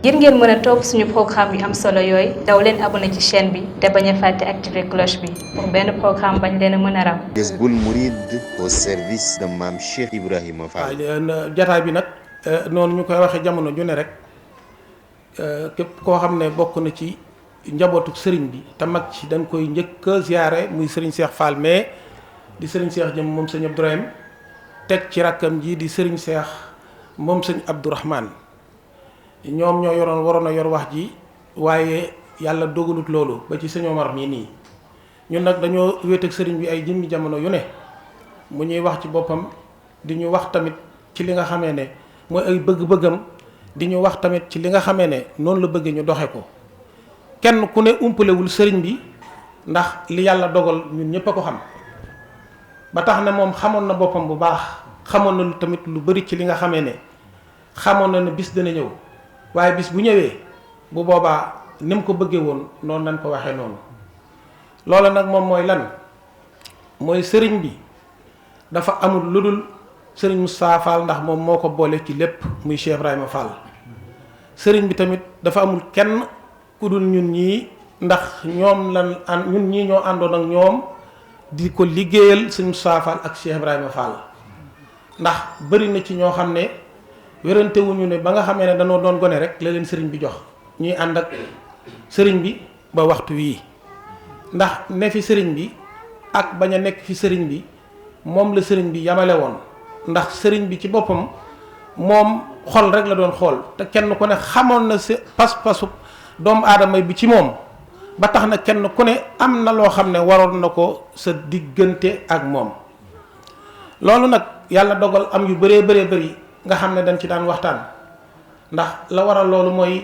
ngir ngeen mën a topp suñu programme yu am solo yooyu daw leen abonné ci chaîne bi te bañ a fàtte activer cloche bi pour benn programme bañ leen a mën a raw. Jazboul Mouride au service de Mame Cheikh Ibrahima Fall. jataay bi nag noonu ñu koy waxee jamono ju ne rek képp koo xam ne bokk na ci njabootu sëriñ bi te mag ci dañ koy njëkk a ziyaare muy sëriñ Cheikh Fall mais di sëriñ Cheikh jëm moom sëñ Abdourahim teg ci rakkam ji di sëriñ Cheikh moom sëñ Abdourahman ñoom ñoo waroon a yor wax ji waaye yàlla dogalut loolu ba ci sëñ Omar mii nii ñun nag dañoo wéet ak sëriñ bi ay jëmmi jamono yu ne mu ñuy wax ci boppam di ñu wax tamit ci li nga xamee ne mooy ay bëgg-bëggam di ñu wax tamit ci li nga xamee ne noonu la bëggee ñu doxe ko kenn ku ne umpalewul sëriñ bi ndax li yàlla dogal ñun ñëpp a ko xam ba tax na moom xamoon na boppam bu baax xamoon na tamit lu bari ci li nga xamee ne xamoon na ne bis dana ñëw waaye bis bu ñëwee bu boobaa ni mu ko bëggee woon noonu lañ ko waxee noonu loola nag moom mooy lan mooy sëriñ bi dafa amul lu dul sëriñ Moustapha Fall ndax moom moo ko boole ci lépp muy Cheikh Ibrahima Fall sëriñ bi tamit dafa amul kenn ku dul ñun ñii ndax ñoom lan ñun ñii ñoo àndoon ak ñoom di ko liggéeyal sëriñ Moustapha Fall ak Cheikh Ibrahima Fall ndax bëri na ci ñoo xam ne wérante wuñu ne ba nga xamee ne dañoo doon gone rek la leen sëriñ bi jox ñuy ànd ak sëriñ bi ba waxtu wii ndax ne fi sëriñ bi ak bañ a nekk fi sëriñ bi moom la sëriñ bi yamale woon ndax sëriñ bi ci boppam moom xol rek la doon xool te kenn ku ne xamoon na sa pas-pasu doomu aadama bi ci moom ba tax na kenn ku ne am na loo xam ne waroon na ko sa diggante ak moom loolu nag yàlla dogal am yu bëree bëri nga xam ne dañ ci daan waxtaan ndax la waral loolu mooy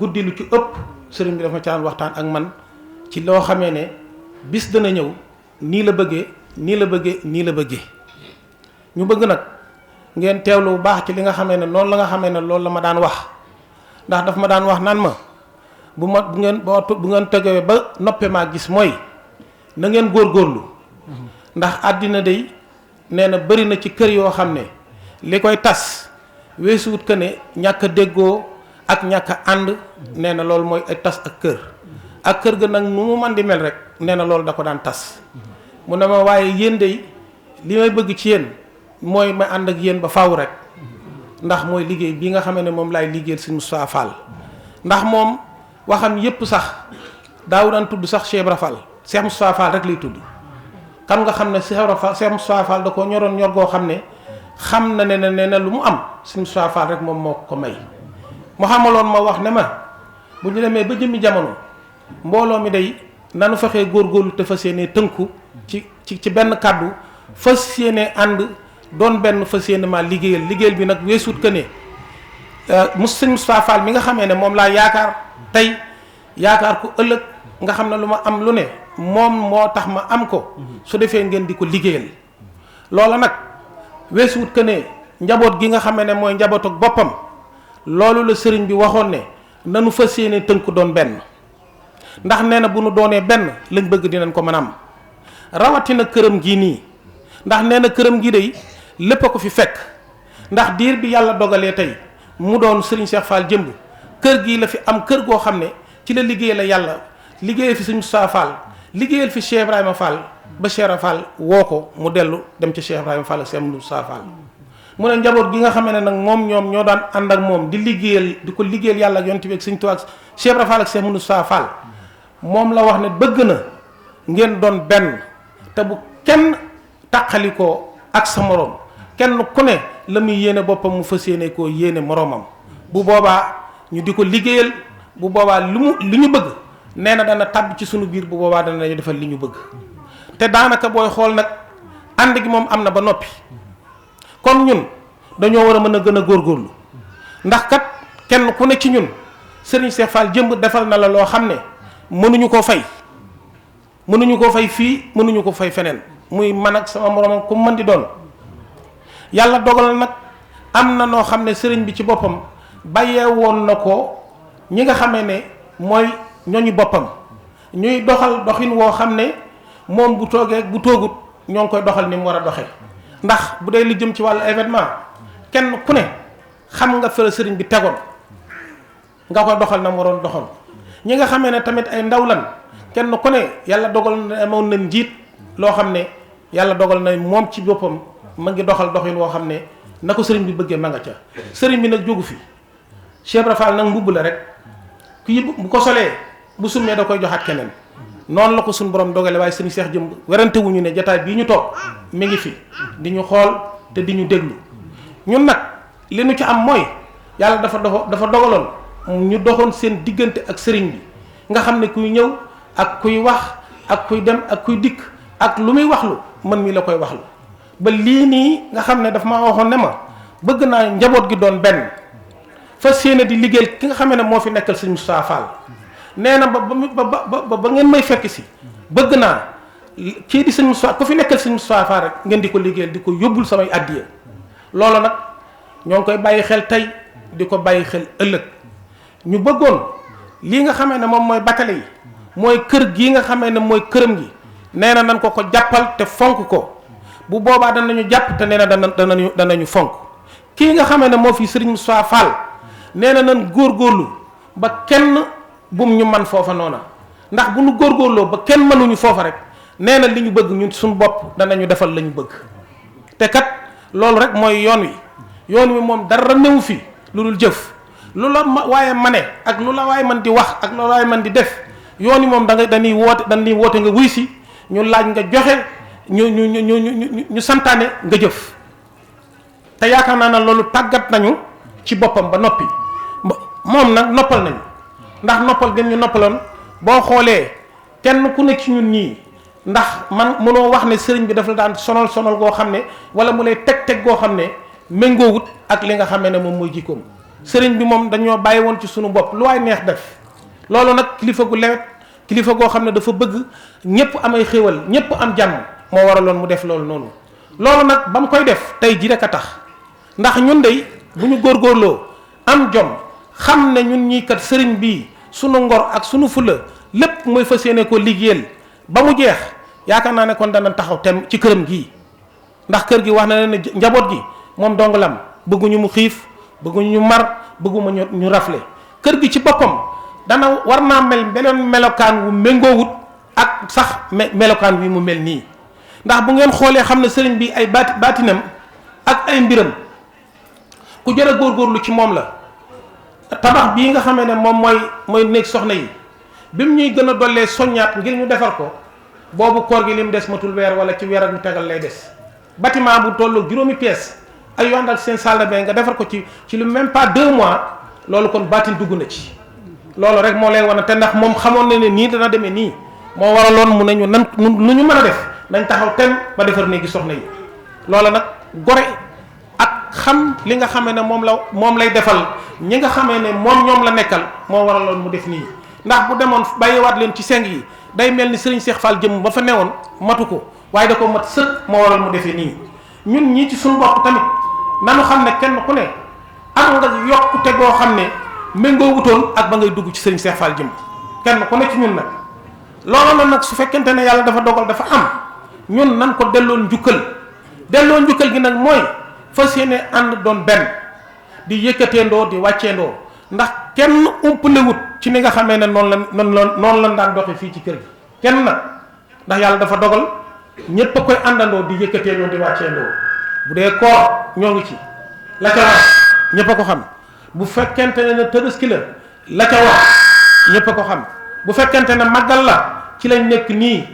guddi lu ci ëpp sëriñ bi dafa ci daan waxtaan ak man ci loo xamee ne bis dana ñëw nii la bëggee nii la bëggee nii la bëggee ñu bëgg nag ngeen teewlu bu baax ci li nga xamee ne noonu la nga xamee ne loolu la ma daan wax ndax daf ma daan wax naan ma bu ngeen tegee ba noppee maa gis mooy na ngeen góorgóorlu ndax àddina day nee na bëri na ci kër yoo xam ne li koy tas weesuwut que ne ñàkk a déggoo ak ñàkk a ànd nee na loolu mooy ay tas ak kër ga nag nu mu man di mel rek nee na loolu da ko daan tas mu ne ma waaye yéen day li may bëgg ci yéen mooy ma ànd ak yéen ba faaw rek ndax mooy liggéey bi nga xamee ne moom laay liggéeyal Sëñ Moustapha Fall ndax moom waxam yépp sax daaw daan tudd sax Cheikh Ibra Fall Cheikh Moustapha Fall rek lay tudd kan nga xam ne Cheikh Moustapha Fall da ko ñoroon ñor goo xam ne xam na ne lu mu am Sëñ Moustapha Fall rek moom moo ko may mu xamaloon ma wax ne ma bu ñu demee ba jëmmi jamono mbooloo mi day nanu fexee góorgóorlu te fas yéenee tënku ci benn kàddu fas yéenee ànd doon benn fas yéene maa liggéeyal bi nag weesut que ne Sëñ Moustapha Fall mi nga xamee ne moom laa yaakaar tey yaakaar ko ëllëg nga xam ne lu ma am lu ne moom moo tax ma am ko su defee ngeen di ko liggéeyal loola nag weesuwut que ne njaboot gi nga xamee ne mooy njaboot ak boppam loolu la sëriñ bi waxoon ne nanu fas yéene tënk doon benn ndax nee na bu nu doonee benn lañ bëgg dinañ ko mën a am rawatina këram gii nii ndax nee na këram gi day lépp a ko fi fekk ndax diir bi yàlla dogalee tey mu doon sëriñ Cheikh Fall jëmb kër gii la fi am kër goo xam ne ci la liggéey la yàlla liggéeyal fi sëñ Moustapha Fall liggéeyal fi Cheikh Ibrahima Fall ba Cheikh Fall woo ko mu dellu dem ci Cheikh Ibrahima Fall ak Cheikh Moustapha Fall mu ne njaboot gi nga xamee ne nag moom ñoom ñoo daan ànd ak moom di ko liggéeyal yàlla ak yonent bi ak sëñ Tuubaa ak Cheikh Ibrahima Fall ak Cheikh Moustapha Fall moom la wax ne bëgg na ngeen doon benn te bu kenn taqalikoo ak sa moroom kenn ku ne la muy yéene boppam mu fas yéene koo yéene moroomam bu boobaa ñu di ko liggéeyal bu boobaa li ñu bëgg nee na dana tàbb ci sunu biir bu boobaa dana ñu defal li ñu bëgg te daanaka booy xool nag ànd gi moom am na ba noppi kon ñun dañoo war a mën a gën a góorgóorlu ndax kat kenn ku ne ci ñun Serigne Cheikh Fall jëmb defal na la loo xam ne mënuñu koo fay fii mënuñu ko fay feneen muy man ak sama moroomam ku mën di doon yàlla dogal nag am na noo xam ne sëriñ bi ci boppam bàyyee woon na ko ñi nga xamee ne mooy ñooñu boppam ñuy doxal doxin woo xam ne moom bu toogee bu toogut ñoo ngi koy doxal ni mu war a doxee ndax bu dee li jëm ci wàllu événement kenn ku ne xam nga fa la sëriñ bi tegoon nga koy doxal na mu waroon doxal ñi nga xamee ne tamit ay ndaw lan kenn ku ne yàlla dogal na amoon na njiit loo xam ne yàlla dogal na moom ci boppam ma ngi doxal doxin woo xam ne na ko sëriñ bi bëggee ma nga ca sëriñ bi nag jógu fi Cheikh Ibra Fall nag mbubb la rek kii bu ko solee bu summee da koy joxaat keneen noonu la ko suñu borom dogale waaye sëriñ Cheikh Jëmb werante wuñu ne jataay bii ñu toog mi ngi fi di ñu xool te di ñu déglu ñun nag li ñu ci am mooy yàlla dafa dogaloon ñu doxoon seen diggante ak sëriñ bi nga xam ne kuy ñëw ak kuy wax ak kuy dem ak kuy dikk ak lu muy waxlu man mii la koy waxlu ba lii nii nga xam ne daf ma waxoon ne ma bëgg naa njaboot gi doon benn fas yéene di liggéeyal ki nga xam ne moo fi nekkal sëriñ Moustapha Fall nee na ba ngeen may fekk si bëgg naa kii di sëriñ Moustapha ku fi nekkal sëriñ Moustapha Fall rek ngeen di ko liggéeyal di ko yóbbul samay addiya loolu nag ñoo ngi koy bàyyi xel tey di ko bàyyi xel ëllëg ñu bëggoon lii nga xamee ne moom mooy batale yi mooy kër gii nga xamee ne mooy këram gi nee na nan ko jàppal te fonk ko bu boobaa danañu jàpp te nee na danañu fonk kii nga xamee ne moo fi sëriñ Moustapha Fall nee na nan góorgóorlu ba kenn bum ñu man foofa noona ndax bu ñu góorgóorloo ba kenn mënuñu foofa rek nee na li ñu bëgg ñun suñu bopp danañu defal la ñu bëgg te kat loolu rek mooy yoon wi moom dara newu fi lu dul jëf lu la waaye mane ak lu la waaye man di wax ak lu la waaye man di def yoon wi moom dañuy woote nga wuy si ñu laaj nga joxe ñu santaane nga jëf te yaakaar naa ne loolu tàggat nañu ci boppam ba noppi moom nag noppal nañu ndax noppal gën ñu noppaloon boo xoolee kenn ku nekk ci ñun ñii ndax man mënoo wax ne sëriñ bi dafa la daan sonal goo xam ne wala mu lay teg goo xam ne méngoowut ak li nga xam ne moom mooy jikkoom sëriñ bi moom dañoo bàyyi woon ci sunu bopp lu waay neex def loolu nag kilifa gu lewet kilifa goo xam ne dafa bëgg ñëpp amay xéewal ñëpp am jàmm moo waraloon mu def loolu noonu loolu nag ba mu koy def tey ji rek a tax ndax ñun dey bu ñu góorgóorloo am jom xam ne ñun ñii kat sëriñ bii sunu ngor ak sunu fula lépp mooy fas yéene ko liggéeyal ba mu jeex yaakaar naa ne kon dana taxaw tem ci këram gii ndax kër gi wax na ne njaboot gi moom dong lam bëgguñu mu xiif bëgguñu ñu mar bëgguma ñu rafle kër gi ci boppam dana war naa mel beneen melokaan wu méngoowut ak sax melokaan wi mu mel nii ndax bu ngeen xoolee xam ne sëriñ bi ay baatinam ak ay mbiram ku jër a góorgóorlu ci moom la tabax bii nga xamee ne moom mooy néeg soxna yi bi mu ñuy gën a dollee soññaat ngir ñu defar ko boobu koor gi lim des matul weer wala ci weer ak ñu tegal lay des bâtiment bu tollu juróomi pièce ay yu àndal seen salle de bain nga defar ko ci lu même pas 2 mois loolu kon baatin dugg na ci loolu rek moo lay wane te ndax moom xamoon na ne nii dana demee nii moo waraloon mu ne ñu nan nu ñu mën a def nañ taxaw tem ba defar néegi soxna yi loola nag gore ak xam li nga xamee ne moom lay defal ñi nga xamee ne ñoom la nekkal moo waraloon mu def nii ndax bu demoon bàyyiwaat leen ci seng yi day mel ni Serigne Cheikh Fall jëm ba fa newoon matu ko waaye da ko mat sëkk moo waral mu defee nii ñun ñii ci suñu bopp tamit nanu xam ne kenn ku ne am nga yokkute goo xam ne méngoo wutoon ak ba ngay dugg ci Serigne Cheikh Fall jëm kenn ku ne ci ñun nag loolu nag su fekkente ne yàlla dafa dogal dafa am ñun nan ko delloo njukkal gi nag mooy fas yéene ànd doon benn di yëkkateendoo di wàcceendoo ndax kenn umpalewut ci ni nga xamee ne noonu lan daan doxe fii ci kër gi kenn nag ndax yàlla dafa dogal ñépp a koy àndandoo di yëkkateendoo di wàcceendoo bu dee koor ñoo ngi ci la ca war ñépp a ko xam bu fekkente ne Tabaski la ca war ñépp a ko xam bu fekkente ne màggal la ci lañ nekk nii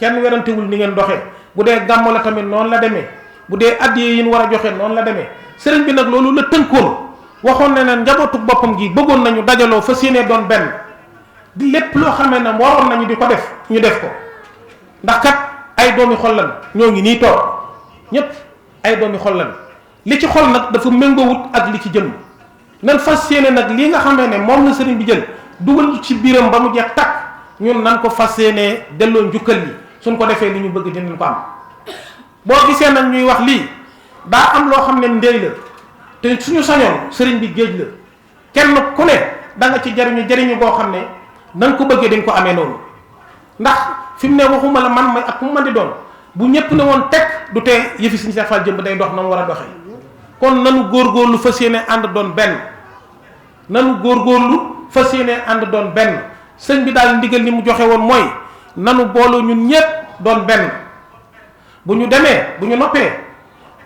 kenn werantewul ni ngeen doxee bu dee gàmmo la tamit noonu la demee bu dee addiye yi ñu war a joxe noonu la demee sëriñ bi nag loolu la tënkoon waxoon na ne njabootu boppam gi bëggoon nañu dajaloo fas yéene doon benn di lépp loo xamee ne waroon nañu di ko def ñu def ko ndax kat ay doomi xol lan ñoo ngi nii toog ñépp ay doomi xol lan li ci xol nag dafa méngoowut ak li ci jëm nan fas yéene nag lii nga xamee ne moom la sëriñ bi jël dugal ci biiram ba mu jeex takk ñun nan ko fas yéene delloo njukkal yi suñ ko defee li ñu bëgg dinañ ko am boo gisee nag ñuy wax lii daa am loo xam ne ndey la te suñu sañoon sëriñ bi géej la kenn ku ne da nga ci jariñu boo xam ne na nga ko bëggee dañ ko amee noonu ndax fi mu ne waxuma la man may ak ku mu mën di doon bu ñëpp ne woon teg du tee yëfi Serigne Cheikh Fall jëmb day dox na mu war a doxee kon nanu góorgóorlu fas yéene ànd doon benn nanu góorgóorlu fas yéene ànd doon benn sëñ bi daal ndigal li mu joxe woon mooy nanu booloo ñun ñépp doon benn bu ñu demee bu ñu noppee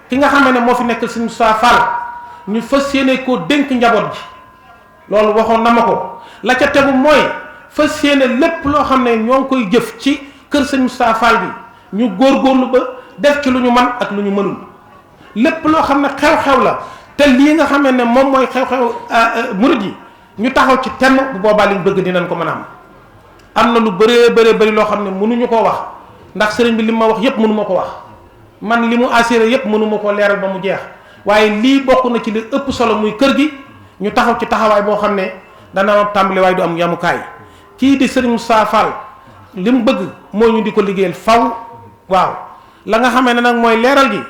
ki nga xam ne moo fi nekk sëñ Moustapha Fall ñu fas yéene koo dénk njaboot ji loolu waxoon na ma ko la ca tegu mooy fas yéene lépp loo xam ne ñoo ngi koy jëf ci kër sëñ Moustapha Fall bi ñu góorgóorlu ba def ci lu ñu man ak lu ñu mënul lépp loo xam ne xew-xew la te lii nga xam ne moom mooy xew-xew murid yi ñu taxaw ci temm bu boobaa liñ bëgg dinañ ko mën a am na lu bëri loo xam ne mënuñu koo wax ndax sëriñ bi li ma wax yépp mënu ma ko wax man li mu assuré yépp mënu ma koo leeral ba mu jeex waaye lii bokk na ci li ëpp solo muy kër gi ñu taxaw ci taxawaay boo xam ne dana am tàmbali waaye du am yamukaay kii di sëriñ Moustapha Fall li mu bëgg moo ñu di ko liggéeyal faw waaw la nga xamee ne nag mooy leeral gi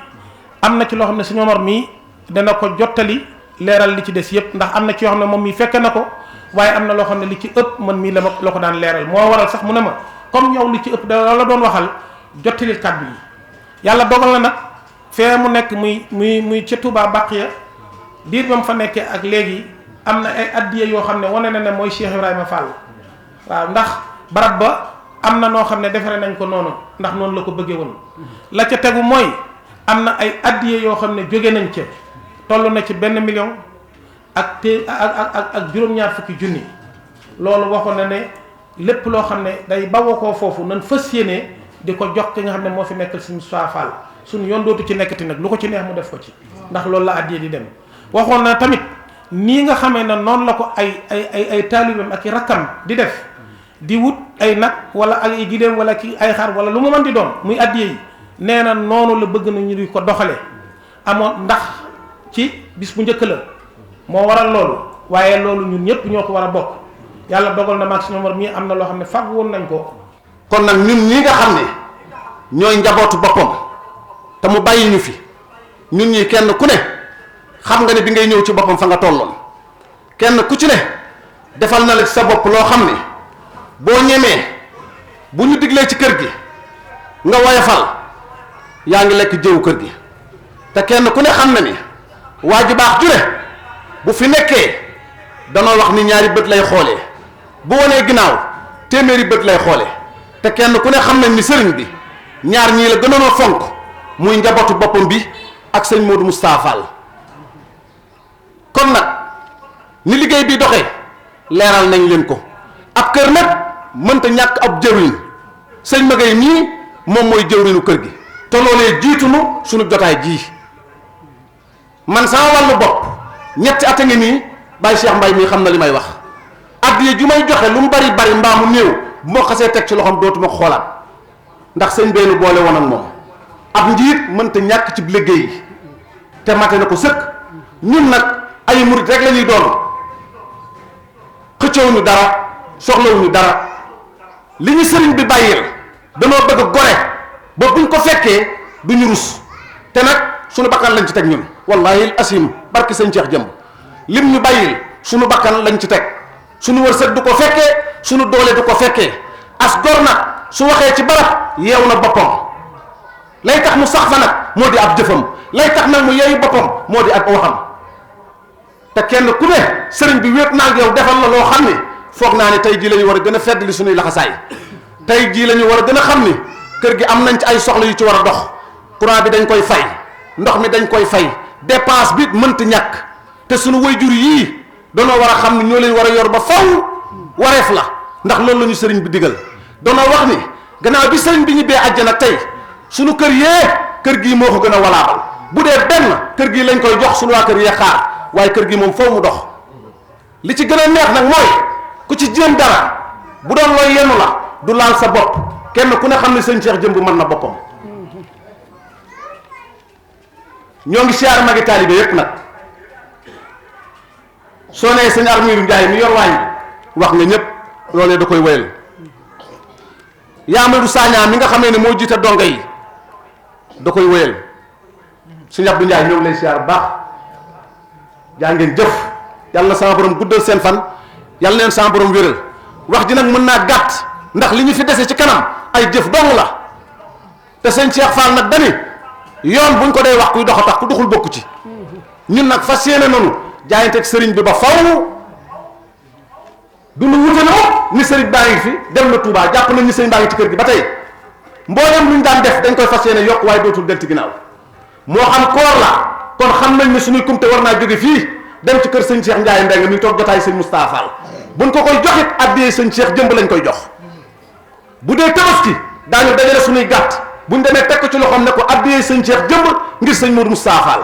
am na ci loo xam ne sëñ Omar mii dana ko jottali leeral li ci des yépp ndax am na ci yoo xam ne moom mii fekke na ko waaye am na loo xam ne li ci ëpp man mii la ko daan leeral moo waral sax mu ne ma comme yow li ci ëpp da la doon waxal jottali kàddu yi yàlla dogal na nag fee mu nekk muy ca Touba Baqiya diir ba mu fa nekkee ak léegi am na ay addiya yoo xam ne wane na ne mooy Cheikh Ibrahima Fall waaw ndax barab ba am na noo xam ne defare nañ ko noonu ndax noonu la ko bëggee woon la ca tegu mooy am na ay addiya yoo xam ne jóge nañ ca toll na ci 1 million ak juróom-ñaar fukki junni loolu waxoon na ne lépp loo xam ne day bawoo koo foofu nan fas yéene di ko jox ki nga xam ne moo fi nekkal suñu Moustapha Fall suñu yoon dootu ci nekkati nag lu ko ci neex mu def ko ci ndax loolu la addiya di dem waxoon na tamit nii nga xamee ne noonu la ko ay taalibeem ak i rakkam di def di wut ay nag wala ay gileem wala ki ay xar wala lu mu mën di doon muy addiya yi nee na noonu la bëgg na ñu di ko doxale amoon ndax ci bis bu njëkk la moo waral loolu waaye loolu ñun ñëpp ñoo ko war a bokk yàlla dogal na maag si ñoom mii am na loo xam ne fàgg woon nañ ko. kon nag ñun ñi nga xam ne ñooy njabootu boppam te mu bàyyi ñu fi ñun ñi kenn ku ne xam nga ne bi ngay ñëw ci boppam fa nga tolloon kenn ku ci ne defal na la ci sa bopp loo xam ne boo ñemee bu ñu diglee ci kër gi nga woyofal yaa ngi lekk jëwu kër gi te kenn ku ne xam na ni waa ji baax ju ne bu fi nekkee danoo wax ni ñaari bët lay xoolee bu wanee ginnaaw téeméeri bët lay xoolee te kenn ku ne xam nañ ni sëriñ bi ñaar ñii la gënoon a fonk muy njabootu boppam bi ak sëñ Modou Moustapha Fall kon nag ni liggéey bi doxee leeral nañ leen ko ab kër nag mënta ñàkk ab jëwriñ sëñ Magay mii moom mooy jëwriñu kër gi te loolee jiitunu suñu jotaay jii man sama wàllu bopp ñetti at a ngi nii Baye Cheikh Mbaye mii xam na li may wax addiya ju may joxe lu mu bari bari mbaa mu néew bu ma xasee teg ci loxoom dootuma ko xoolaat ndax sëñ beenu boole woon ak moom ab njiit mënta ñàkk ci liggéey yi te mate na ko sëkk ñun nag ay murit rek la ñuy doon xëccewuñu dara soxlawuñu dara li ñu sëriñ bi bàyyil danoo bëgg gore ba buñ ko fekkee duñu rus te nag suñu bakkan lañ ci teg ñun wallahi asim barki sëñ Cheikh jëmb lim ñu bàyyil suñu bakkan lañ ci teg suñu wërsëg du ko fekkee suñu doole du ko fekkee as gor nag su waxee ci barab yeew na boppam lay tax mu sax fa nag moo di ab jëfam lay tax nag mu yeeyu boppam moo di ak waxam te kenn ku ne sëriñ bi wéet naa ak yow defal la loo xam ni foog naa ne tey jii la ñu war a gën a fedd li suñuy laxasaay tey jii la ñu war a gën a xam ni kër gi am nañ ci ay soxla yu ci war a dox courant bi dañ koy fay ndox mi dañ koy fay dépense bi mënta ñàkk te suñu waajur yii danoo war a xam ni ñoo leen war a yor ba faw wareef la ndax loolu la ñu sëriñ bi digal danoo wax ni gannaaw bi sëriñ bi ñibbee àjjana tey suñu kër yee kër gii moo ko gën a walaabal bu dee benn kër gii lañ koy jox suñu waa kër yee xaar waaye kër gi moom faw mu dox li ci gën a neex nag mooy ku ci jéem dara bu doon looy yenu la du laal sa bopp kenn ku ne xam ne sëñ Cheikh jëmb mën na boppam ñoo ngi siyaar magi taalibe yépp nag soo nee sëñ Armiru Njaay mi yor waañ bi wax nga ñëpp loolee da koy wéyal Yamadou Sagna mi nga xamee ne moo jiite donga yi da koy wéyal sëñ Abdou Njaay ñoo ngi lay siyaar baax jaa ngeen jëf yàlla sama borom guddal seen fan yàlla leen sama borom wéral wax ji nag mën naa gàtt ndax li ñu fi dese ci kanam ay jëf dong la te sëñ Cheikh Fall nag dani yoon buñ ko dee wax kuy dox a tax ku doxul bokk ci ñun nag fas yéene noonu jaayanteeg sëriñ bi ba faw du nu wute na ni sëriñ baa ngi fi dem na Touba jàpp nañ ni sëriñ baa ngi ci kër gi ba tey mboolem lu ñu daan def dañ koy fas yéene yokk waaye dootul del ci ginnaaw moo xam koor la kon xam nañ ne suñuy kumte war naa jóge fii dem ci kër sëñ Cheikh Ndiaye Mbengue mi toog jotaay sëñ Moustapha Fall buñ ko koy joxit addiyee sëñ Cheikh jëmb lañ koy jox bu dee tabaski daañu dajale suñuy gàtt buñ demee teg ko ci loxoom ne ko addiyee sëñ Cheikh jëmb ngir sëñ Modou Moustapha Fall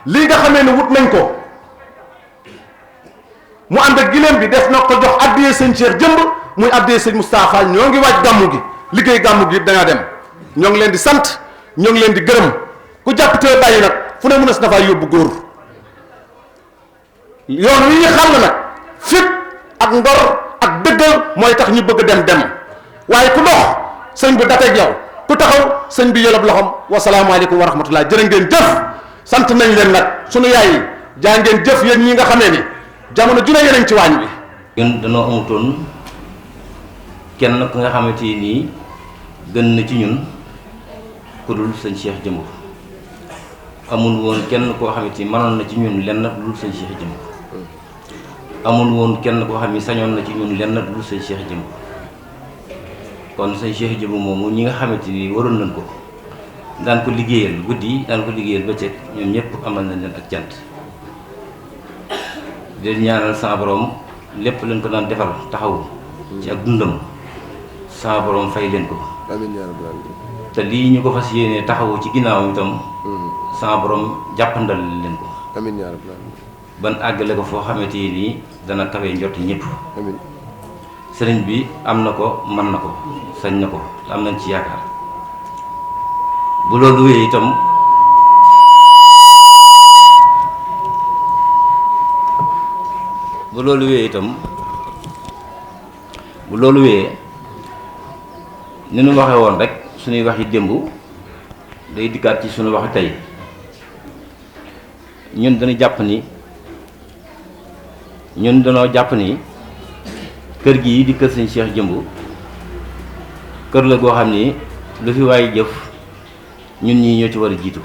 lii nga xamee ne wut nañ ko mu ànd ak gileem bi def na ko jox addiyee sëñ Cheikh jëmb muy addiyee sëñ Moustapha Fall ñoo ngi waaj gàmmu gi liggéey gàmmu gi dangaa dem ñoo ngi leen di sant ñoo ngi leen di gërëm ku jàpp te bàyyi nag fu ne mën a si dafaa yóbbu góor yoon wi ñu xàll nag fit ak ngor ak dëggal mooy tax ñu bëgg dem waaye ku dox sëñ bi dateeg yow ku taxaw sëñ bi yëlëb loxom wasalaamaaleykum wa rahmatullah jërë ngeen jëf sant nañ leen nag sunu yaay yi jaa ngeen jëf yéen ñi nga xamee ni jamono ju ne yeneen ci waañ bi ñun dañoo amutoon kenn ku nga xamante nii gën na ci ñun ku dul sëñ Cheikh Jëmb amul woon kenn koo xamante ni mënoon na ci ñun lenn lu dul sëñ Cheikh Jëmb amul woon kenn koo xam ni sañoon na ci ñun lenn lu dul sëñ Cheikh Jëmb kon sëñ Cheikh Jëmb moomu ñi nga xamante ni waroon nañ ko daan ko liggéeyal guddi daan ko liggéeyal bëccëg ñoom ñëpp amal nañ leen ak cant di ñaanal sa borom lépp leen ko daan defal taxaw ci ak dundam sa borom fay leen ko te lii ñu ko fas yéenee taxawu ci ginnaawam itam sa borom jàppandal leen ko ban àggale ko foo xamante nii dana kawe njort ñëpp sëriñ bi am na ko mën na ko sañ na ko am nañ ci yaakaar bu loolu wéyee itam bu loolu wéyee ni nu waxee woon rek suñuy wax yi démb day dikkaat ci suñu waxi tey ñun dañu jàpp ni kër gi di kër sëñ Cheikh Jëmb kër la goo xam ni lu fi waay jëf ñun ñii ñoo ci war a jiitu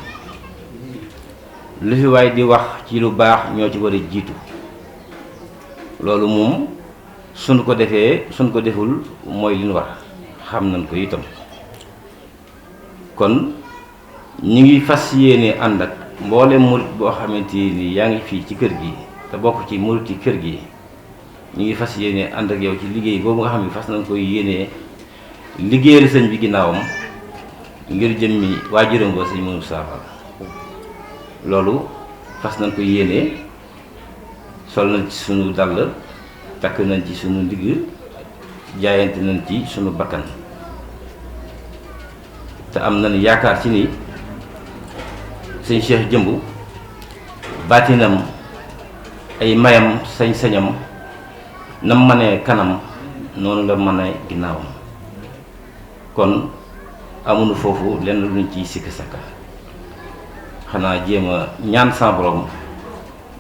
lu fi waay di wax ci lu baax ñoo ci war a jiitu loolu moom suñ ko defee suñ ko deful mooy li ñu war xam nañ ko itam kon ñu ngi fas yéene ànd ak mboolem murit boo xamante ni yaa ngi fii ci kër gi te bokk ci muriti kër gi ñu ngi fas yéene ànd ak yow ci liggéey boobu nga xam ne fas nañ koy yéenee liggéeyal sëñ bi ginnaawam ngir jëmmi waajuram ba sëñ Modou Moustapha loolu fas nañ koy yéenee sol nañ ci sunu dàll takk nañ ci sunu ndigg jaayante nañ ci sunu bakkan te am nañ yaakaar ci ni sëñ Cheikh Jëmb baatinam ay mayam sañ-sañam nam mënee kanam noonu la mënee ginnaawam kon amuñu foofu lenn luñ ciy sikk sakka xanaa jéem a ñaan sa borom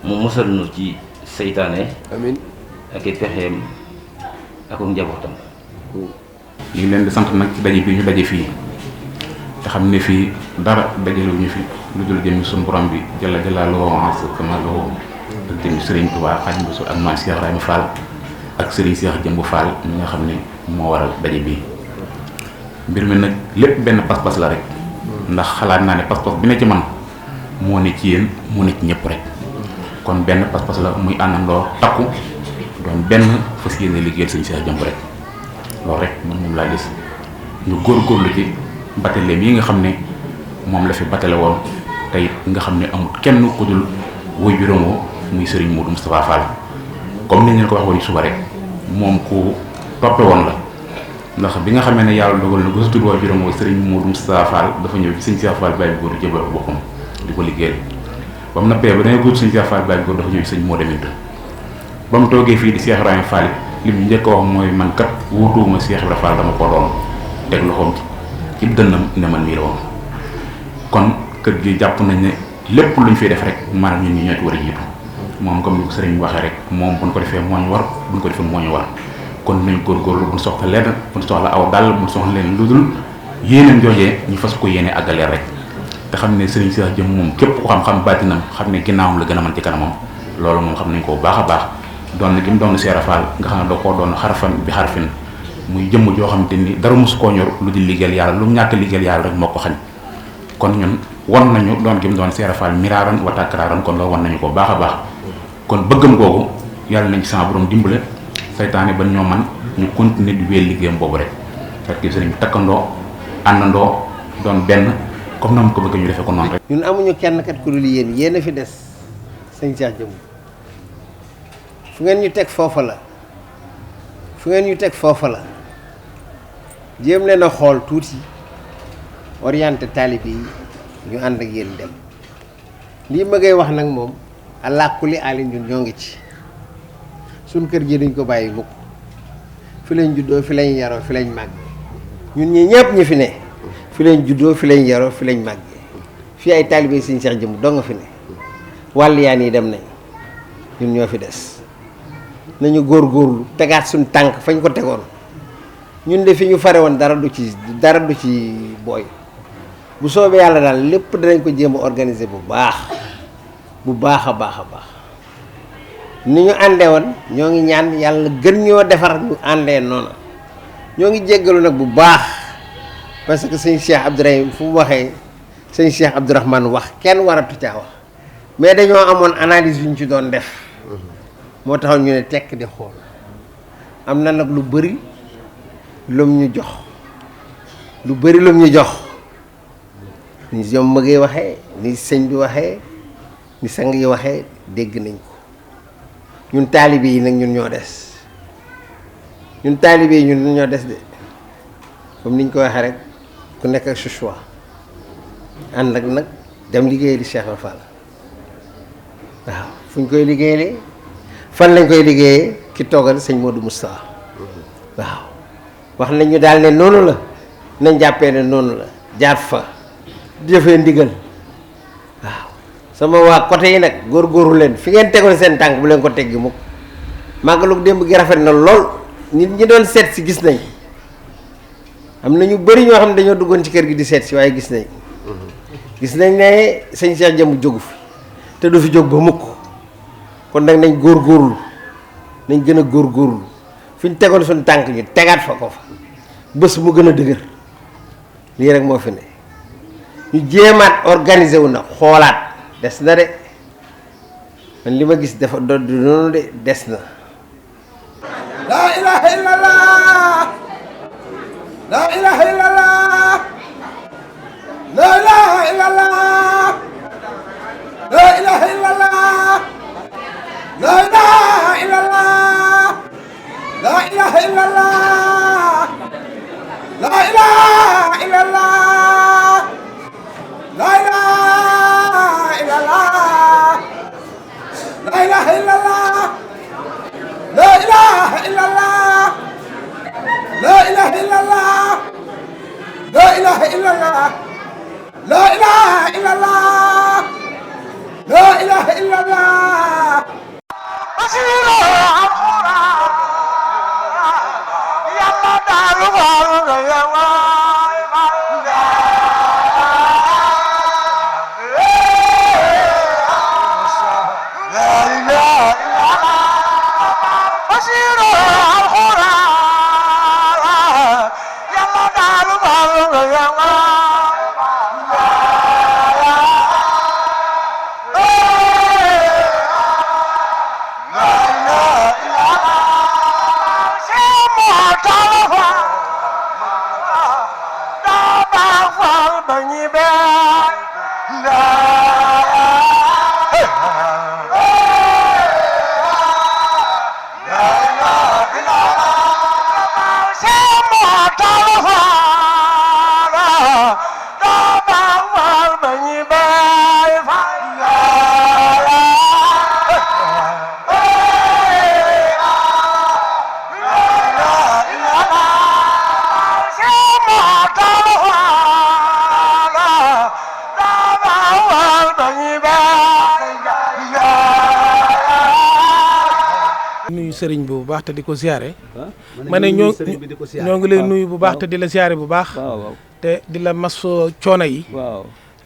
mu musal nu ci seytaane amiin ak i pexeem ak njabootam. ñu ngi leen di sant nag ci daje bi ñu daje fii te xam ne fii dara dajalewuñu fi lu dul jëmmi suñu borom bi jalla jalaaluhu wa azza kamaaluhu ak jëmmi Serigne Touba Xaadimu Rasuul ak maam Cheikh Ibrahima Fall ak Serigne Cheikh Jëmb Fall mi nga xam ne moo waral daje bii. mbir mi nag lépp benn pas-pas la rek ndax xalaat naa ne pas-pas bi ne ci man moo ne ci yéen moo ne ci ñëpp rek kon benn pas-pas la muy àndandoo takku doon benn fas yéene liggéeyal Serigne Cheikh Jëmb rek loolu rek man moom laa gis ñu góorgóorlu ci batale yi nga xam ne moom la fi batale woon tey nga xam ne amul kenn ku dul woy juróom muy Serigne Modou Moustapha Fall comme ni ñu ko wax woon suba rek moom ku toppe woon la ndax bi nga xamee ne yàlla dogal na gëstu woy juróom Serigne Modou Moustapha Fall dafa ñëw ci Serigne Cheikh Fall Baye Góor jëbal boppam di ko liggéeyal ba mu nappee ba dañoo góor Serigne Cheikh Fall Baye Góor dafa ñëw ci Serigne Modou Minta ba mu toogee fii di Cheikh Ibrahima Fall li mu njëkk a wax mooy man kat wuutuwuma Cheikh Ibrahima Fall dama ko doon teg loxoom ci dënnam ne man mii la woon kon kër gi jàpp nañ ne lépp luñ fiy def rek maanaam ñun ñi ñoo ci war a jiitu moom comme ni ko sëriñ bi waxee rek moom buñ ko defee moo ñu war buñ ko defee moo ñu war kon nañ góorgóorlu buñ soxla lenn buñ soxla aw dal buñ soxla leen lu dul yéeneen joojee ñu fas ko yéene àggalee rek te xam ne sëriñ Cheikh Jëmb moom képp ko xam-xam baatinam xam ne ginnaawam la gën a mën ci kanamam loolu moom xam nañ ko bu baax a baax doon gi mu doon Seera Faal nga xam ne da koo doon xarfan bi xarfin muy jëmm joo xamante ni dara mosu koo ñor lu di liggéeyal yàlla lu mu ñàkk liggéeyal yàlla rek moo ko xañ kon ñun wan nañu doon gi mu doon Seera Faal miraaran wa takraaran kon loolu wan nañu ko baax a baax kon bëggam googu yàlla nañ ci sama borom dimbale saytaane ba ñoo man ñu continuer di wéel liggéeyam boobu rek parce que sëriñ bi takkandoo àndandoo doon benn comme na mu ko bëgg ñu defee ko noonu rek. ñun amuñu kenn kat ku dul yéen a fi des sëñ Cheikh Jëmm fu ngeen ñu teg foofa la jéem leen a xool tuuti orienté taalibe yi ñu ànd ak yéen dem lii ma ngay wax nag moom allah kulli aali ñun ñoo ngi ci suñ kër gi duñ ko bàyyi mukk fi lañ juddoo fi lañ yaroo fi lañ màggee ñun ñi ñëpp ñi fi ne fi lañ juddoo fi lañ yaroo fi lañ màggee fii ay taalibe yi sëñ Cheikh Jëmm doo nga fi ne wàll yaan yi dem nañ ñun ñoo fi des nañu góorgóorlu tegaat suñ tànk fañ ko tegoon ñun de fi ñu fare woon dara du ci booy bu soobee yàlla daal lépp danañ ko jéem a organiser bu baax a baax ni ñu àndee woon ñoo ngi ñaan yàlla gën ñoo defar ñu àndee noonu ñoo ngi jéggalu nag bu baax parce que sëñ Cheikh Abdourahim fu mu waxee sëñ Cheikh Abdourahmane wax kenn waratu caa wax mais dañoo amoon analyse yu ñu ci doon def moo taxoon ñu ne tekk di xool am na nag lu bëri lum ñu jox ni ñoom mëgee waxee ni sëñ bi waxee ni sang yi waxee dégg nañ ko ñun taalibe yi nag ñun ñoo des de comme niñ ko waxee rek ku nekk ak choix ànd ak nag dem liggéey li Cheikh Fall waaw fu ñu koy liggéeyee fan lañ koy liggéeyee ki toogal sëñ Modou Moustapha waaw wax nañu daal ne noonu la nañ jàppee ne noonu la jaar fa di defee ndigal waaw sama waa côté yi nag góorgóorlu leen fi ngeen tegoon seen tànk bu leen ko teggi mukk màggalu démb gi rafet na lool nit ñi doon seet si gis nañ am na ñu bëri ñoo xam ne dañoo duggoon ci kër gi di seet si waaye gis nañ ne sëñ Cheikh Jëmm jógu fi te du fi jóg ba mukk kon nag nañ góorgóorlu nañ gën a góorgóorlu fi ñu tegoon suñu tànk ñu tegaat fa ko fa bés mu gën a dëgër lii rek moo fi ne ñu jéemaat organisé wu na xoolaat des na de man li ma gis dafa du noonu de des na. La ilaha illallah, la ilaha illallah, la ilaha illallah, la ilaha illallah, la ilaha illallah, la ilaha illallah, la ilaha illallah, la ilaha illallah, la ilaha illallah, la ilaha illallah, la ilaha illallah, la ilaha illallah, la ilaha illallah, la ilaha illallah. Basiro amura yalla daru waru yawa nuyu sëriñ bi bu baax te di ko ziare. ma ne ñoo ngi lay nuyu bu baax te di la ziare bu baax. te di la maso coono yi.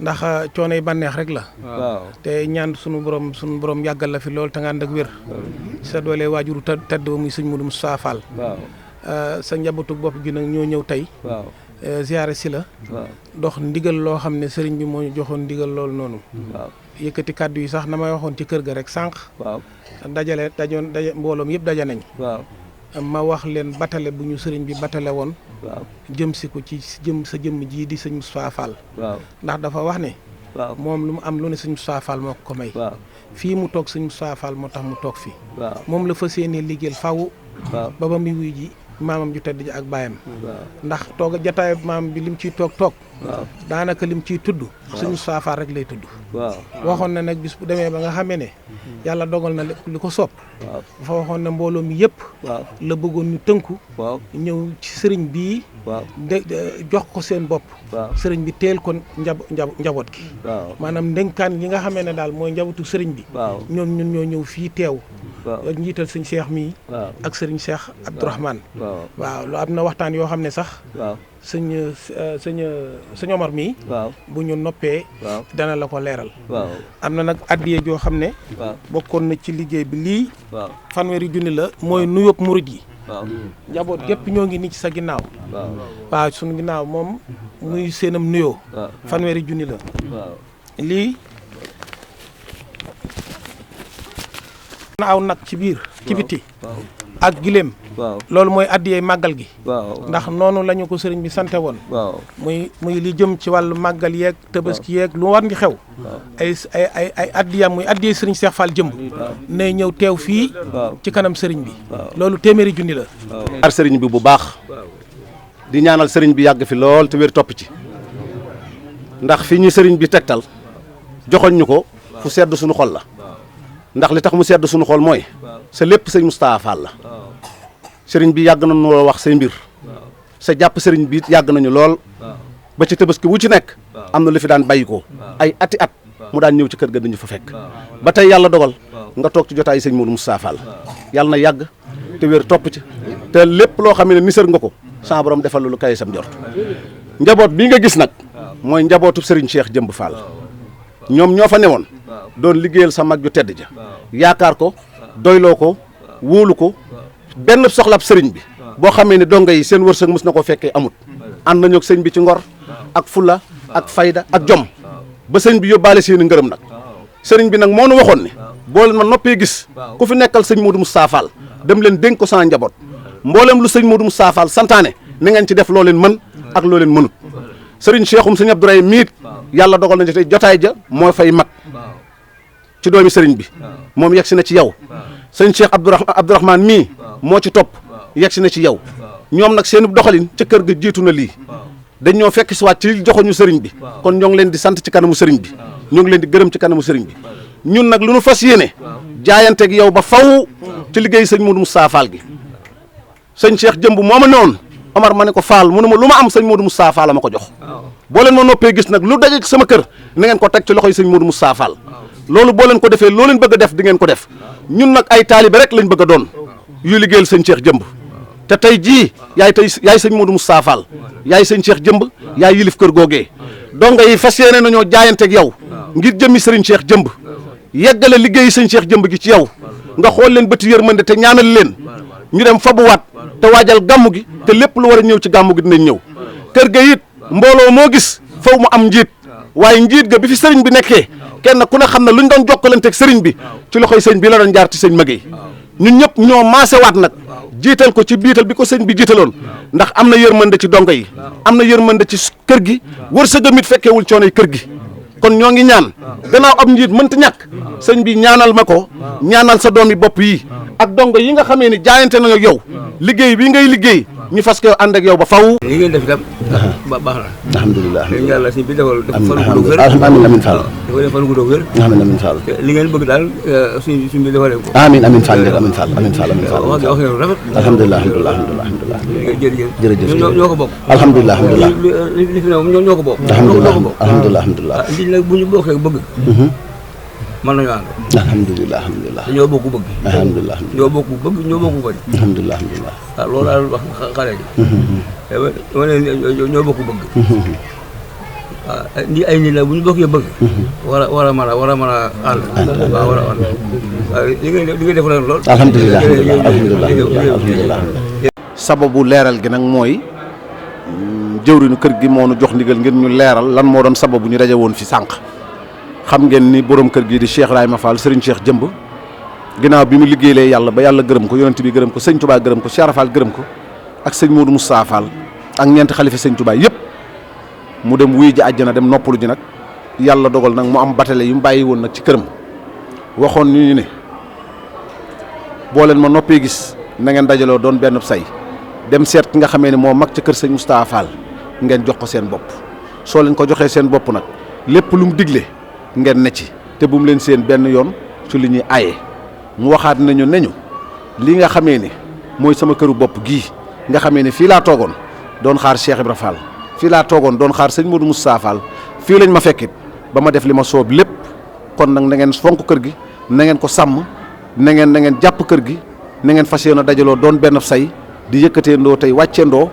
ndax coono yi bànneex rek la. waaw te ñaan sunu borom yàggal la fi lool te nga ànd ak wér. sa doole waajuru tedd ba muy sëñ Modou Moustapha Fall. waaw sa njabootu bopp gi nag ñoo ñëw tey. waaw ziyaare si la. waaw dox ndigal loo xam ne sëriñ bi moo ñu joxoon ndigal loolu noonu. waaw yëkkati kàddu yi sax na may waxoon ci kër ga rek sànq. waaw daje mbooloom yëpp daje nañ. waaw ma wax leen batale bu ñu sëriñ bi batale woon. waaw jëm si ko ci sa jëmm jii di sëñ Moustapha Fall. waaw ndax dafa wax ne. waaw moom lu mu am lu ne sëñ Moustapha Fall moo ko may. waaw fii mu toog sëñ Moustapha Fall moo tax mu toog fii. waaw moom la fas yéenee liggéeyal faw waaw ba ba muy wuy ji maamam ju tedd ji ak baayam. waaw ndax toog jataay maam bi lim ciy toog. waaw daanaka lim ciy tudd. sëñ Moustapha Fall rek lay tudd. waaw waxoon na nag bis bu demee ba nga xamee ne. yàlla dogal na li ko sopp. waaw dafa waxoon ne mbooloo mi yëpp. waaw la bëggoon ñu tënku. waaw ñëw ci sëriñ bii. waaw jox ko seen bopp. waaw sëriñ bi teel ko njaboot gi. waaw maanaam ndénkaan yi nga xamee ne daal mooy njabootu sëriñ bi. waaw ñoom ñun ñoo ñëw fii teew. waaw njiital sëñ Cheikh mii. waaw ak sëriñ Cheikh Abdourahmane. waaw waaw lu am na waxtaan yoo xam ne sax. waaw sëñ Omar mii. waaw bu ñu noppee. waaw dana la ko leeral. waaw am na nag addiye joo xam ne. waaw bokkoon na ci liggéey bi lii. waaw fanweeri junni la mooy nuyób murid yi. waaw njaboot gépp ñoo ngi nii ci sa ginnaaw. waaw waaw sunu ginnaaw moom muy seenam nuyoo. waaw fanweeri junni la. waaw lii na aw nag ci biir. ci biti waaw ak gileem. waaw loolu mooy addiyee màggal gi. waaw ndax noonu la ñu ko sëriñ bi sante woon. waaw muy li jëm ci wàllu màggal yeeg tabaski yeeg lu war ngi xew. ay addiyam muy addiyee sëriñ Cheikh Fall jëmb. nay ñëw teew fii. ci kanam sëriñ bi. loolu téeméeri junni la. ar sëriñ bi bu baax di ñaanal sëriñ bi yàgg fi lool te wér topp ci ndax fi ñu sëriñ bi tegtal joxoñ ñu ko fu sedd suñu xol la ndax li tax mu sedd suñu xol mooy sa lépp sëñ Moustapha Fall la sëriñ bi yàgg nañu loo wax say mbir sa jàpp sëriñ bi yàgg nañu lool ba ci tabaski wu ci nekk am na lu fi daan bàyyi ko ay ati at mu daan ñëw ci kër ga dañu fa fekk ba tey yàlla dogal nga toog ci jotaay sëñ Modou Moustapha Fall yàlla na yàgg te wér topp ci te lépp loo xam ne nisër nga ko sa borom defal lu kay sam jort njaboot bii nga gis nag mooy njabootu sëriñ Cheikh Jëmb Fall ñoom ñoo fa newoon doon liggéeyal sa mag ju tedd ja yaakaar ko doyloo ko wóolu ko benn soxlab sëriñ bi boo xamee ne donga yi seen wërsëg mës na ko fekkee amut ànd nañu ak sëñ bi ci ngor ak fulla ak fayda ak jom ba sëñ bi yóbbaale seeni ngërëm nag sëriñ bi nag moo nu waxoon ne boo leen ma noppee gis ku fi nekkal sëñ Modou Moustapha Fall dem leen dénk ko sama njaboot mboolem lu sëñ Modou Moustapha Fall santaane ni ngeen ci def loo leen mën ak loo leen mënut sëriñ Cheikhum sëñ Abdourahim miit yàlla dogal na ci tey jotaay ja moo fay mag ci doomi sëriñ bi moom yegg si na ci yow sëñ Cheikh Abdourahmane mii moo ci topp yegg si na ci yow ñoom nag seen doxalin ca kër ga jiitu na lii dañ ñoo fekk si waat ci joxoñu sëriñ bi kon ñoo ngi leen di sant ci kanamu sëriñ bi ñoo ngi leen di gërëm ci kanamu sëriñ bi ñun nag lu nu fas yéene jaayanteeg yow ba faw ci liggéey sëñ Modou Moustapha Fall gi sëñ Cheikh Jëmb moo ma ne woon Omar ma ne ko Fall mu ne ma lu ma am sëñ Modou Moustapha Fall ma ko jox boo leen ma noppee gis nag lu daje ci sama kër na ngeen ko teg ci loxoy sëñ Modou Moustapha Fall loolu boo leen ko defee loo leen bëgg a def di ngeen ko def ñun nag ay taalibe rek lañ bëgg a doon yu liggéeyal sëñ Cheikh Jëmb te tey jii yaay sëñ Modou Moustapha Fall yaay sëñ Cheikh Jëmb yaay yilif kër googee donga yi fas yéene nañoo jaayanteeg yow ngir jëmmi sëriñ Cheikh Jëmb yeggale liggéeyi sëñ Cheikh Jëmb gi ci yow nga xool leen bëti yërmande te ñaanal leen ñu dem fabuwaat te waajal gàmmu gi te lépp lu war a ñëw ci gàmmu gi dinañ ñëw kër ga it mbooloo moo gis faw mu am njiit waaye njiit ga bi fi sëriñ bi nekkee kenn ku ne xam ne luñ doon jokkalanteeg sëriñ bi ci loxoy sëñ bi la doon jaar ci sëñ Magey ñun ñëpp ñoo maasewaat nag jiital ko ci biital bi ko sëñ bi jiitaloon ndax am na yërmande ci dongo yi am na yërmande ci kër gi wërsëgam it fekkeewul coonoy kër gi kon ñoo ngi ñaan gannaaw ab njiit mënta ñàkk sëñ bi ñaanal ma ko ñaanal sa doomi bopp yi ak dongo yi nga xamee ni jaayante nañu ak yow liggéey bi ngay liggéey ñu fas ko ànd ak yow ba faw li ngeen def itam baax na alhamdulilah léegi yàlla si bi defal fan gu wér amiin amiin Fall dafa leen fan gu wér amiin amiin Fall li ngeen bëgg daal suñ bi defal leen ko amiin amiin Fall amiin Fall amiin Fall amiin Fall wax ngeen rafet alhamdulilah alhamdulilah jërëjëf ñoo ko bokk alhamdulilah alhamdulilah li fi ne ñoo ko bokk alhamdulilah alhamdulilah lii nag bu ñu bokkee bëgg mën nañu ànd alhamdulilah alhamdulilah ñoo bokk bëgg alhamdulilah ñoo bokk bëgg ñoo bokk bañ alhamdulilah alhamdulilah waaw loolu daal wax xale ji dama ne ñoo bokk bëgg waaw lii ay nit la bu ñu bokkee bëgg. war a mën a ànd. waaw war a ànd waaw li nga def lool. alhamdulilah alhamdulilah. sababu leeral gi nag mooy jëwriñu kër gi moo nu jox ndigal ngir ñu leeral lan moo doon sababu ñu daje woon fi sànq xam ngeen ni borom kër gi di Cheikh Ibrahima Fall Serigne Cheikh Jëmb ginnaaw bi mu liggéeyee yàlla ba yàlla gërëm ko yonent bi gërëm ko sëñ Touba gërëm ko Cheikh Fall gërëm ko ak sëñ Modou Moustapha Fall ak ñeenti xalifa sëñ Touba yëpp mu dem wuy ji àjjana dem noppalu ji nag yàlla dogal nag mu am batale yu mu bàyyi woon nag ci këram waxoon ñu ne boo leen ma noppee gis na ngeen dajaloo doon benn say dem seet ki nga xamee ne moo mag ca kër sëñ Moustapha Fall ngeen jox ko seen bopp soo leen ko joxee seen bopp nag lépp lu mu digle ngeen ne ci te bu mu leen seen benn yoon ci li ñuy aaye mu waxaat nañu ne ñu li nga xamee ne mooy sama këru bopp gii nga xamee ne fii laa toogoon doon xaar Cheikh Ibra Fall fii laa toogoon doon xaar sëñ Modou Moustapha Fall fii lañ ma fekkit ba ma def li ma soob lépp kon nag na ngeen fonk kër gi na ngeen ko sàmm na ngeen jàpp kër gi na ngeen fas yéene dajaloo doon benn say di yëkkateendoo tey wàcceendoo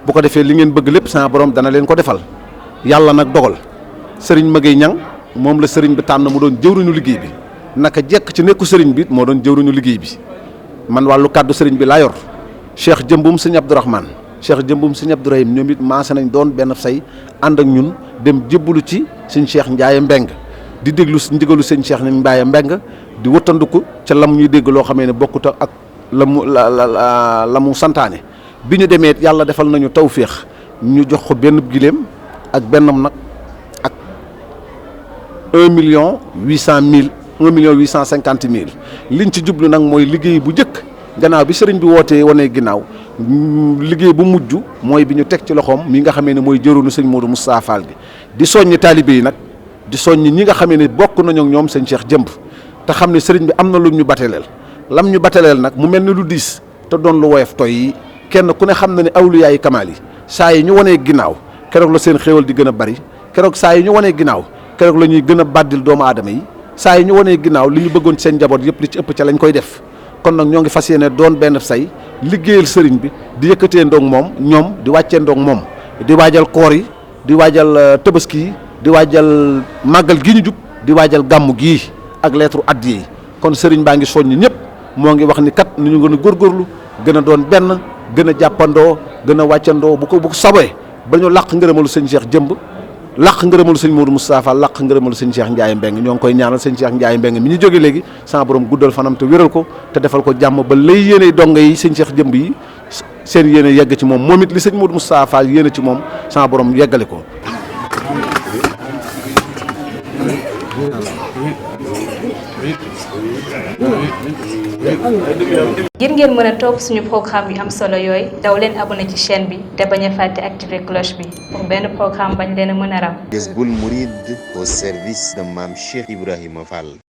bu ko defee li ngeen bëgg lépp sama borom dana leen ko defal yàlla nag dogal sëriñ Maguette Niang moom la sëriñ bi tànn mu doon jëwriñu liggéey bi naka jekk ci nekku sëriñ bi moo doon jëwriñu liggéey bi man wàllu kàddu sëriñ bi laa yor Cheikh Jëmbum sëñ Abdourahmane Cheikh Jëmbum sëñ Abdourahim ñoom it maase nañ doon benn say ànd ak ñun dem jébbalu ci sëñ Cheikh Ndiaye Mbeng di déglu ndigalu sëñ Cheikh Ndiaye Mbeng di wëttandiku ca lam ñuy dégg loo xamee ne bokkut ak la mu santaane bi ñu demee yàlla defal nañu tawféex ñu jox ko benn giléem ak bennam nag ak 1,850,000 liñ ci jublu nag mooy liggéey bu njëkk gannaaw bi sëriñ bi wootee wanee ginnaaw liggéey bu mujj mooy bi ñu teg ci loxoom mi nga xamee ne mooy jëruñu sëñ Modou Moustapha Fall gi di soññi taalibe yi nag di soññi ñi nga xamee ne bokk nañu ak ñoom sëñ Cheikh Jëmb te xam ne sëriñ bi am na lu ñu bateleel lam ñu bateleel nag mu mel ni lu diis te doon lu woyof toy yi kenn ku ne xam na ne awliyaayi kamaal yi saa yi ñu wanee ginnaaw keroog la seen xéewal di gën a bari keroog saa yi ñu wanee ginnaaw keroog la ñuy gën a bàddil doomu aadama yi saa yi ñu wanee ginnaaw li ñu bëggoon ci seen njaboot yëpp li ci ëpp ca lañ koy def kon nag ñoo ngi fas yéene doon benn say liggéeyal sëriñ bi di yëkkatee ndoog moom ñoom di wàccee ndoog moom di waajal koor yi di waajal tabaski yi di waajal màggal gi ñu jub di waajal gàmmu gii ak lettre addiya yi kon sëriñ baa ngi soññ ñëpp moo ngi wax ni kat nu ñu gën a góorgóorlu gën a doon benn gën a jàppandoo gën a wàccandoo bu ko sabee ba ñu làq ngërëmalu sëñ Cheikh Jëmb làq ngërëmalu sëñ Modou Moustapha làq ngërëmalu sëñ Cheikh Ndiaye Mbeng ñoo ngi koy ñaanal sëñ Cheikh Ndiaye Mbeng mi ñu jóge léegi sama borom guddal fanam te wéral ko te defal ko jàmm ba lay yéene donga yi sëñ Cheikh Jëmb yi seen yéene yegg ci moom moom it li sëñ Modou Moustapha yéene ci moom sama borom yeggale ko. ngir ngeen mën a topp suñu programme yu am solo yooyu daw leen abonné ci chaîne bi te bañ a fàtte activer cloche bi pour benn programme bañ leen a mën a ram. Jazboul Mouride au service de Mame Cheikh Ibrahima Fall.